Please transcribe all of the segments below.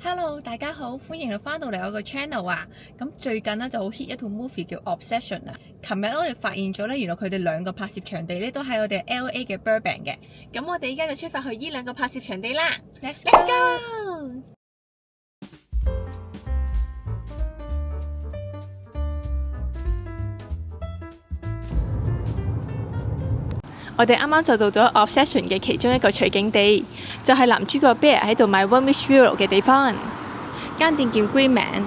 Hello，大家好，歡迎翻到嚟我個 channel 啊！咁最近咧就好 hit 一套 movie 叫 Obsession 啊！琴日我哋發現咗咧，原來佢哋兩個拍攝場地咧都喺我哋 LA 嘅 Burbank 嘅。咁我哋依家就出發去呢兩個拍攝場地啦 ！Let's go！我哋啱啱就到咗 Obsession 嘅其中一個取景地，就係男主角 Bear 喺度買 One Wish Willow 嘅地方。間店叫 Green Man。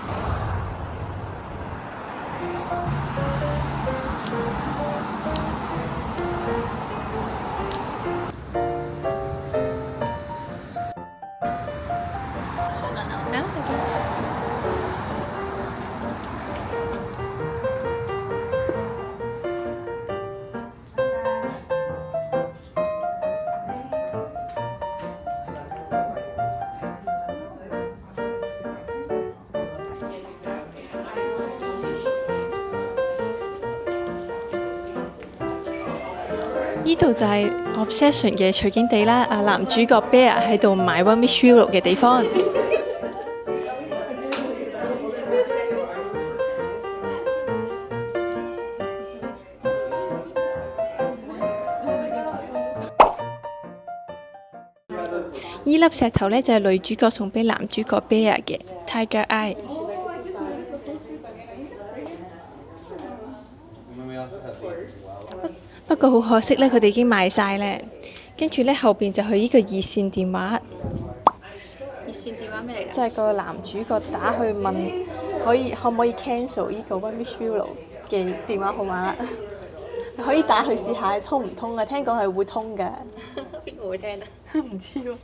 呢度就係 Obsession 嘅取景地啦，男主角 Bear 喺度買 One Wish Willow 嘅地方。呢粒石頭呢，就係女主角送俾男主角 Bear 嘅 Tiger Eye。不過好可惜呢，佢哋已經賣晒咧。跟住呢，後邊就係呢個熱線電話。熱線電話咩嚟㗎？即係個男主角打去問可唔可以 cancel 呢個 One Wish Willow 嘅電話號碼啦。可以打去試下通唔通啊？聽講係會通㗎。邊個會聽啊？唔知喎。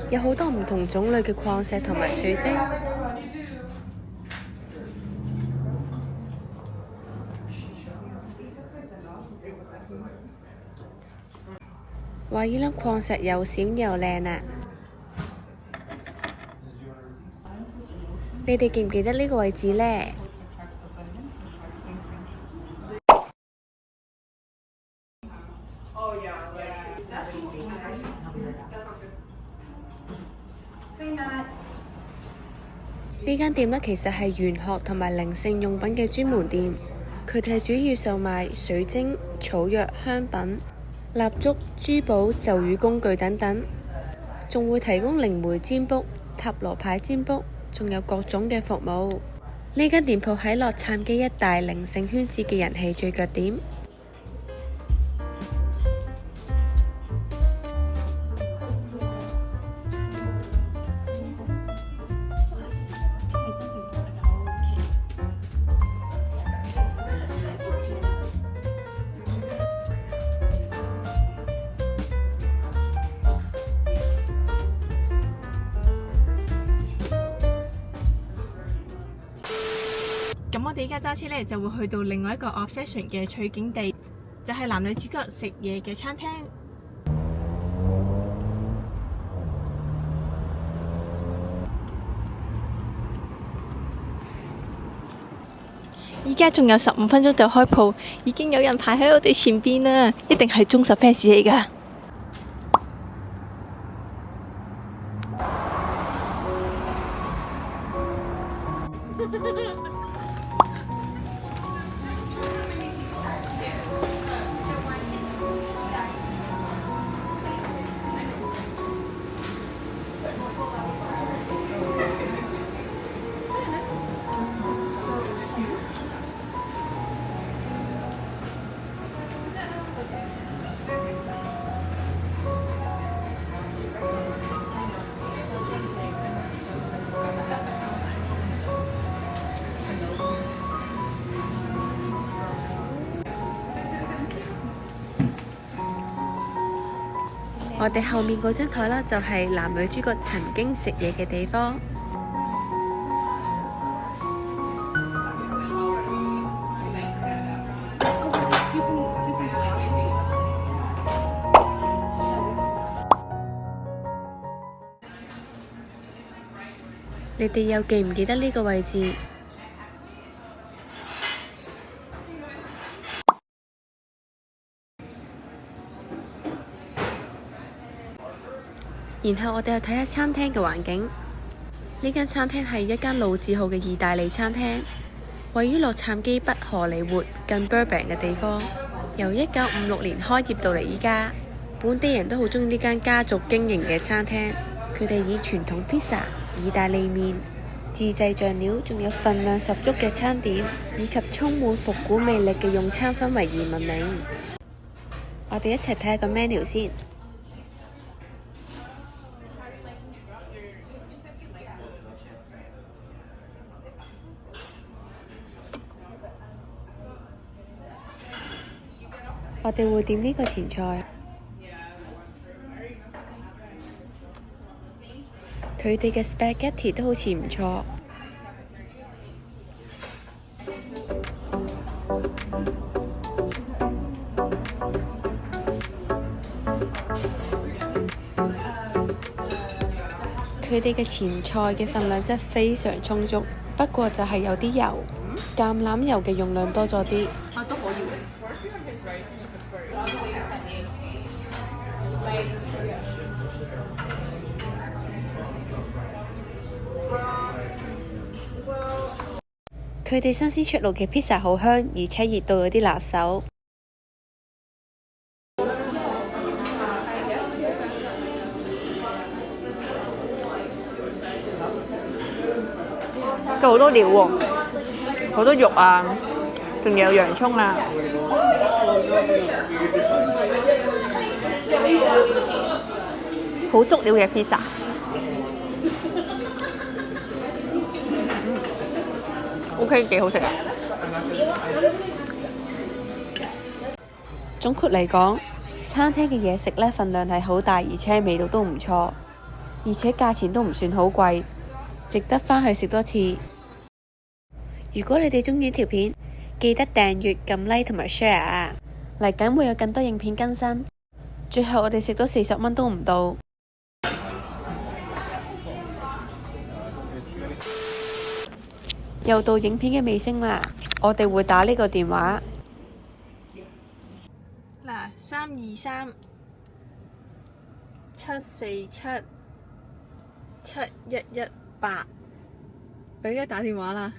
有好多唔同種類嘅礦石同埋水晶。話呢粒礦石又閃又靚啊！你哋記唔記得呢個位置呢？呢間店呢，其實係玄學同埋靈性用品嘅專門店，佢哋係主要售賣水晶、草藥、香品、蠟燭、珠寶、咒語工具等等，仲會提供靈媒占卜、塔羅牌占卜，仲有各種嘅服務。呢間店鋪喺洛杉磯一帶靈性圈子嘅人氣最腳點。咁我哋依家揸車呢，就會去到另外一個 Obsession 嘅取景地，就係男女主角食嘢嘅餐廳。依家仲有15分鐘就開鋪，已經有人排喺我哋前邊啦，一定係忠實 fans 嚟㗎。我哋後面嗰張台啦，就係男女主角曾經食嘢嘅地方。你哋又記唔記得呢個位置？然後我哋去睇下餐廳嘅環境。呢間餐廳係一間老字號嘅意大利餐廳，位於洛杉磯北荷里活近 Burbank 嘅地方。由1956年開業到嚟依家，本地人都好鍾意呢間家族經營嘅餐廳。佢哋以傳統披薩、意大利麵、自製醬料，仲有份量十足嘅餐點，以及充滿復古魅力嘅用餐氛圍而聞名。我哋一齊睇下個 menu 先。我哋會點呢個前菜，佢哋嘅 spaghetti 都好似唔錯。佢哋嘅前菜嘅份量真係非常充足，不過就係有啲油，橄欖油嘅用量多咗啲。都可以嘅。佢哋新鮮出爐嘅 pizza 好香，而且熱到有啲辣手。佢好多料喎，好多肉啊，仲有洋葱啊，好足料嘅 pizza。OK， 幾好食啊！總括嚟講，餐廳嘅嘢食呢份量係好大，而且味道都唔錯，而且價錢都唔算好貴，值得返去食多次。如果你哋鍾意呢條片，記得訂閱、撳 like 同埋 share 啊！嚟緊會有更多影片更新。最後我哋食咗40蚊都唔到。又到影片嘅尾聲啦，我哋會打呢個電話。嗱，323 747 7118，我而家打電話啦，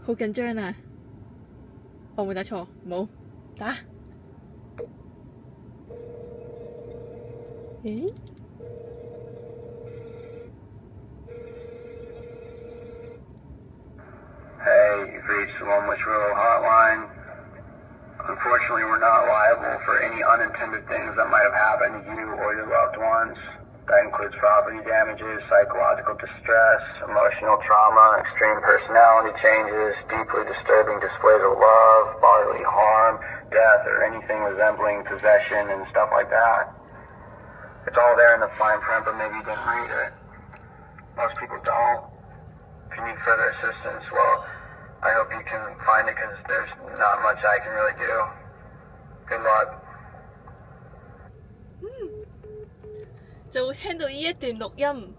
好緊張啊！我冇打錯，冇打。咦？You've reached the Longwoods Rural Hotline. Unfortunately, we're not liable for any unintended things that might have happened to you or your loved ones. That includes property damages, psychological distress, emotional trauma, extreme personality changes, deeply disturbing displays of love, bodily harm, death, or anything resembling possession and stuff like that. It's all there in the fine print, but maybe you didn't read it. Most people don't. If you need further assistance, well, I hope you can find it because there's not much I can really do. Good luck. 就會聽到呢一段錄音。